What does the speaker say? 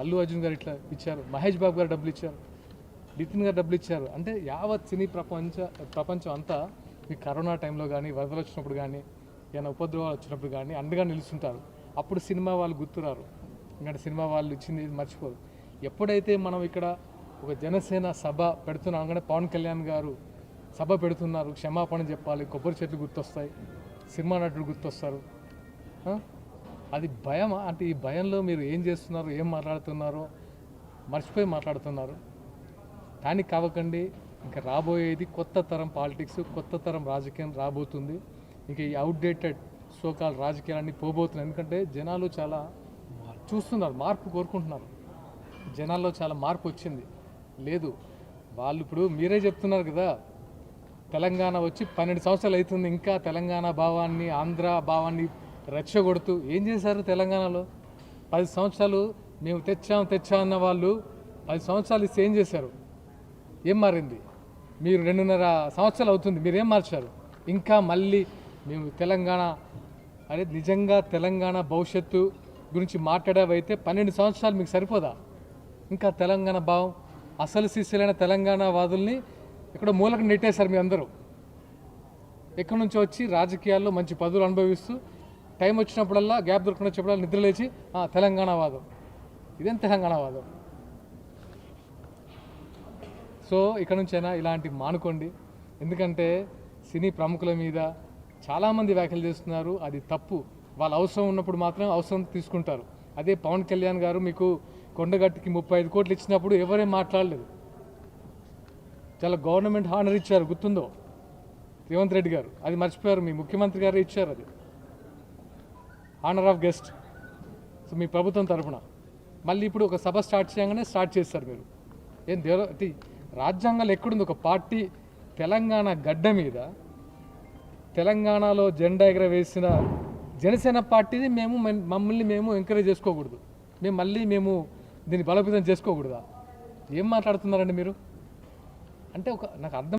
అల్లు అర్జున్ గారు ఇట్లా ఇచ్చారు, మహేష్ బాబు గారు డబ్బులు ఇచ్చారు, నితిన్ గారు డబ్బులు ఇచ్చారు. అంటే యావత్ సినీ ప్రపంచం అంతా మీ కరోనా టైంలో కానీ, వరదలు వచ్చినప్పుడు కానీ, ఏమైనా ఉపద్రవాలు వచ్చినప్పుడు కానీ అండగా నిలుస్తుంటారు. అప్పుడు సినిమా వాళ్ళు గుర్తురారు, ఎందుకంటే సినిమా వాళ్ళు ఇచ్చింది మర్చిపోరు. ఎప్పుడైతే మనం ఇక్కడ ఒక జనసేన సభ పెడుతున్నాం, అనగానే పవన్ కళ్యాణ్ గారు సభ పెడుతున్నారు, క్షమాపణ చెప్పాలి, కొబ్బరి చెట్లు గుర్తొస్తాయి, సినిమా నటుడు గుర్తొస్తారు. అది భయమా? అంటే ఈ భయంలో మీరు ఏం చేస్తున్నారు, ఏం మాట్లాడుతున్నారో మర్చిపోయి మాట్లాడుతున్నారు. దానికి కావకండి. ఇంకా రాబోయేది కొత్త తరం పాలిటిక్స్, కొత్త తరం రాజకీయం రాబోతుంది. ఇంకా ఈ అవుట్డేటెడ్ సోకాల్ రాజకీయాలన్నీ పోబోతున్నాయి. ఎందుకంటే జనాలు చాలా చూస్తున్నారు, మార్పు కోరుకుంటున్నారు. జనాల్లో చాలా మార్పు వచ్చింది. లేదు, వాళ్ళు ఇప్పుడు మీరే చెప్తున్నారు కదా, తెలంగాణ వచ్చి 12 సంవత్సరాలు అవుతుంది, ఇంకా తెలంగాణ భావాన్ని, ఆంధ్ర భావాన్ని రెచ్చగొడుతూ ఏం చేశారు తెలంగాణలో? 10 సంవత్సరాలు మేము తెచ్చాం అన్న వాళ్ళు 10 సంవత్సరాలు ఇస్తే ఏం చేశారు? ఏం మారింది? మీరు 2.5 సంవత్సరాలు అవుతుంది, మీరేం మార్చారు? ఇంకా మళ్ళీ మేము తెలంగాణ, అరే నిజంగా తెలంగాణ భవిష్యత్తు గురించి మాట్లాడేవైతే 12 సంవత్సరాలు మీకు సరిపోదా? ఇంకా తెలంగాణ భావం, అసలు శిష్యులైన తెలంగాణ వాదుల్ని ఇక్కడ మూలకు నెట్టేశారు. మీ అందరూ ఎక్కడి నుంచో వచ్చి రాజకీయాల్లో మంచి పదవులు అనుభవిస్తూ టైం వచ్చినప్పుడల్లా, గ్యాప్ దొరికిన చెప్పడల్లా నిద్రలేచి తెలంగాణ వాదం. ఇదేం తెలంగాణ వాదం? సో ఇక్కడ నుంచైనా ఇలాంటి మానుకోండి. ఎందుకంటే సినీ ప్రముఖుల మీద చాలామంది వ్యాఖ్యలు చేస్తున్నారు, అది తప్పు. వాళ్ళ అవసరం ఉన్నప్పుడు మాత్రం అవసరం తీసుకుంటారు. అదే పవన్ కళ్యాణ్ గారు మీకు కొండగట్టుకి 35 కోట్లు ఇచ్చినప్పుడు ఎవరేం మాట్లాడలేదు. చాలా గవర్నమెంట్ హానర్ ఇచ్చారు, గుర్తుందో రేవంత్ రెడ్డి గారు, అది మర్చిపోయారు. మీ ముఖ్యమంత్రి గారు ఇచ్చారు అది హానర్ ఆఫ్ గెస్ట్. సో మీ ప్రభుత్వం తరఫున మళ్ళీ ఇప్పుడు ఒక సభ స్టార్ట్ చేయగానే స్టార్ట్ చేస్తారు మీరు. ఏం రాజ్యాంగాలు ఎక్కడుంది? ఒక పార్టీ తెలంగాణ గడ్డ మీద తెలంగాణలో జెండా ఎగరవేసిన జనసేన పార్టీని మమ్మల్ని మేము ఎంకరేజ్ చేసుకోకూడదు, మేము దీన్ని బలోపేతం చేసుకోకూడదా? ఏం మాట్లాడుతున్నారండి మీరు? అంటే నాకు అర్థం